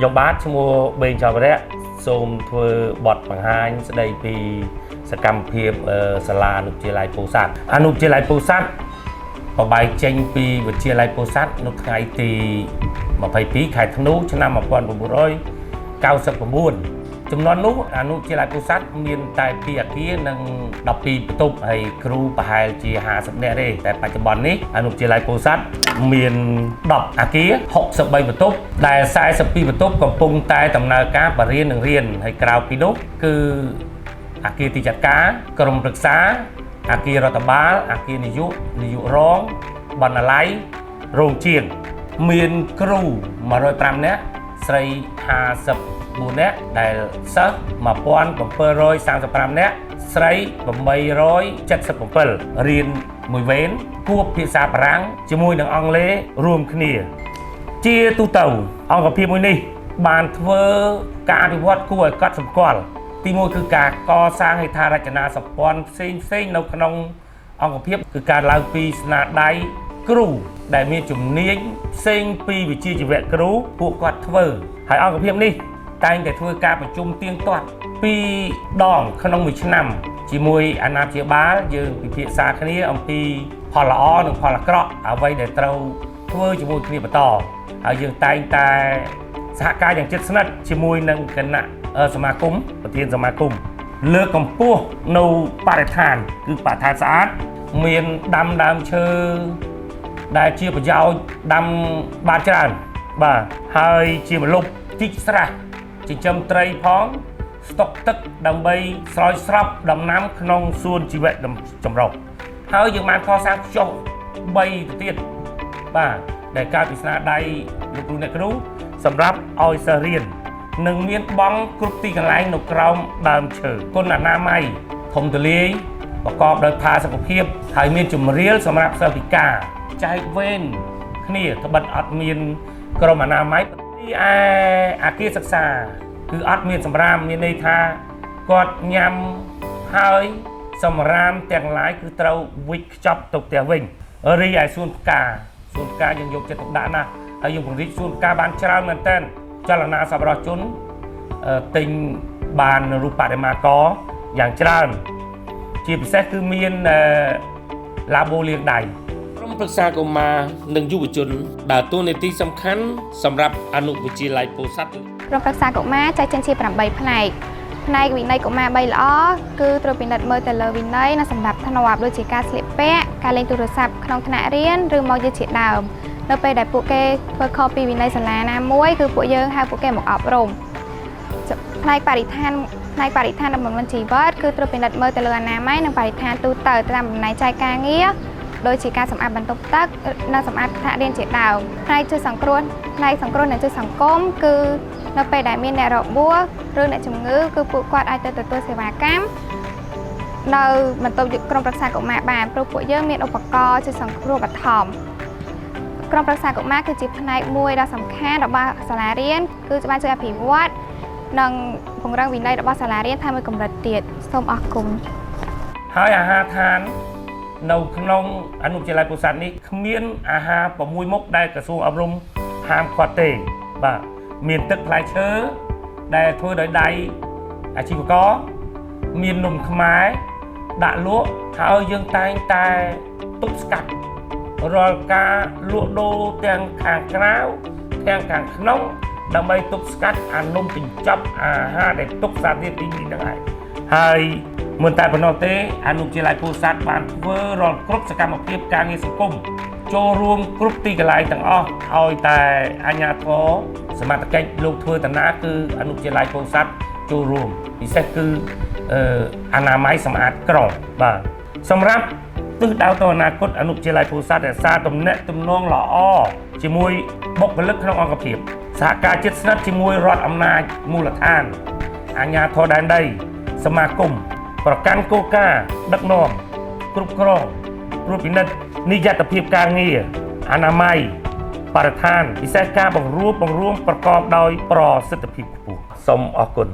ខ្ញុំបាទឈ្មោះបេងចៅរៈសូមធ្វើបទបង្ហាញស្ដីពីសកម្មភាពសាលាអនុវិទ្យាល័យពោធិ៍សាត់អនុវិទ្យាល័យពោធិ៍សាត់បបែកចេញពីវិទ្យាល័យពោធិ៍សាត់នៅថ្ងៃទី22ខែធ្នូឆ្នាំ1999ចំនួននោះអនុវិទ្យាល័យពោធិ៍សាត់មានតែ2អគារនិង12បន្ទប់ហើយគ្រូប្រហែលជា50នាក់ទេតែបច្ចុប្បន្ននេះអនុវិទ្យាល័យពោធិ៍សាត់មាន10អគារ63បន្ទប់ដែល42បន្ទប់កំពុងតែដំណើរការបរិញ្ញាបត្រនិងរៀនហើយក្រៅពីនោះគឺអគារទីចាត់ការក្រុមប្រឹក្សាអគាររដ្ឋបាលអគារនាយករងបណ្ណាល័យរោងជាងមានគ្រូ105នាក់ស្រី54នាក់ដែលសិស្ស1735នាក់ស្រី877រៀនមួយវេនគួបភាសាបារាំងជាមួយនឹងអង់គ្លេសរួមគ្នាជាទូទៅអង្គភាពមួយនេះបានធ្វើការអភិវឌ្ឍគួរឲ្យកត់សម្គាល់ទីមួយគឺការកសាងហេដ្ឋារចនាសម្ព័ន្ធផ្សេងនៅក្នុងអង្គភាពគឺការឡើងពីស្នាដៃគ្រូដែលមានជំនាញផ្សេងពីវិជ្ជាជីវៈគ្រូពួកគាត់ធ្វើហើយអង្គភាពនេះតែងតែធ្វើការប្រជុំទៀងទាត់2ដងក្នុងមួយឆ្នាំជាមួយអាណាព្យាបាលយើងពិភាក្សាគ្នាអំពីផលល្អនិងផលអាក្រក់អ្វីដែលត្រូវធ្វើជាមួយគ្នាបន្តហើយយើងតែងតែសហការយ៉ាងជិតស្និទ្ធជាមួយនឹងគណៈសមាគមប្រធានសមាគមលើកកម្ពស់នៅបរិស្ថានគឺបរិស្ថានស្អាតមានដាំដើមឈើដែលជាប្រយោជន៍ដាំបានច្រើនបាទហើយជាម្លប់ជីកស្រះចិញ្ចឹមត្រីផងស្តុកទឹកដើម្បីស្រោចស្រពដំណាំក្នុងសួនជីវៈចម្រុះហើយយើងបានកសាងខ្ចុះ3ទៅទៀតបាទដែលកើតពីស្នាដៃលោកគ្រូអ្នកគ្រូសម្រាប់ឲ្យសិស្សរៀននិងមានបង់គ្រប់ទីកន្លែងនៅក្រោមដើមឈើគុណអនាម័យធំទូលាយប្រកបដោយផាសុកភាពហើយមានជំរាលសម្រាប់សិស្សពិការចែកវេនគ្នាត្បិតអត់មានក្រុមអនាម័យទីឯអគារសិក្សាគឺអត់មានសម្រាមមានន័យថាគាត់ញ៉ាំហើយសម្រាមទាំងឡាយគឺត្រូវវិចខ្ចប់ទៅផ្ទះវិញរីឯសួនផ្កាយើងយកចិត្តទុកដាក់ណាស់ហើយយើងពង្រីកសួនផ្កាបានច្រើនមែនទែនចលនាសប្បុរសជនទិញបានរូបបដិមាករយ៉ាងច្រើនជាពិសេសគឺមានឡាបូលាងដៃក្រុមប្រឹក្សាកុមារនិងយុវជនដើរតួនាទីសំខាន់សម្រាប់អនុវិទ្យាល័យពោធិ៍សាត់ក្រុមប្រឹក្សាកុមារចែកចេញជា8ផ្នែកវិន័យកុមារ3ល្អគឺត្រួតពិនិត្យមើលទៅលើវិន័យនិងសម្រាប់ធ្នាប់ដូចជាការស្លៀកពាក់ការលេងទូរស័ព្ទក្នុងថ្នាក់រៀនឬមកយឺតជាដើមនៅពេលដែលពួកគេធ្វើខុសពីវិន័យសាលាណាមួយគឺពួកយើងហៅពួកគេមកអប់រំផ្នែកបរិស្ថាននិងបំណិនជីវិតគឺត្រួតពិនិត្យមើលទៅលើអនាម័យនិងបរិស្ថានទូទៅតាមបំណែកចែកការងារដូចជាការសម្អាតបន្ទប់ទឹកនិងសម្អាតថ្នាក់រៀនជាដើមផ្នែកជួយសង្គ្រោះនិងជួយសង្គមគឺនៅពេលដែលមានអ្នករបួសឬអ្នកជំងឺគឺពួកគាត់អាចទៅទទួលសេវាកម្មនៅបន្ទប់ក្រុមប្រឹក្សាកុមារបានព្រោះពួកយើងមានឧបករណ៍ជួយសង្គ្រោះបឋមក្រុមប្រឹក្សាកុមារគឺជាផ្នែកមួយដ៏សំខាន់របស់សាលារៀនគឺបានជួយអភិវឌ្ឍនិងពង្រឹងវិន័យរបស់សាលារៀនថែមមួយកម្រិតទៀតសូមអរគុណហើយអាហារដ្ឋាននៅក្នុងអនុវិទ្យាល័យពោធិ៍សាត់នេះគ្មានអាហារ6មុខដែលក្រសួងអប់រំហាមឃាត់ទេបាទមានទឹកផ្លែឈើដែលធ្វើដោយដៃអាជីវករមាននំខ្មែរដាក់លក់ហើយយើងតែងតែទប់ស្កាត់រាល់ការលក់ដូរទាំងខាងក្រៅទាំងខាងក្នុងដើម្បីទប់ស្កាត់អានំកញ្ចប់អាហារដែលទុកសារធាតុគីមីនឹងឯងហើយមិនតែប៉ុណ្ណោះទេអនុវិទ្យាល័យពោធិ៍សាត់បានធ្វើរាល់គ្រប់សកម្មភាពការងារសង្គមចូលរួមគ្រប់ទីកន្លែងទាំងអស់ឲ្យតែអាជ្ញាធរសមត្ថកិច្ចលោកធ្វើតាណាគឺអនុវិទ្យាល័យពោធិ៍សាត់ចូលរួមពិសេសគឺអនាម័យសម្អាតក្រុងបាទសម្រាប់ទិសដៅទៅអនាគតអនុវិទ្យាល័យពោធិ៍សាត់រក្សាទំនាក់ទំនងល្អជាមួយបុគ្គលិកក្នុងអង្គភាពសហការជិតស្និទ្ធជាមួយរដ្ឋអំណាចមូលដ្ឋានអាជ្ញាធរដែនដីសមាគមប្រកាន់គោលការណ៍ដឹកនាំគ្រប់គ្រងត្រួតពិនិត្យនិយត្តភាពការងារអនាម័យបរិស្ថានពិសេសការបង្រួមប្រកបដោយប្រសិទ្ធភាពខ្ពស់សូមអរគុណ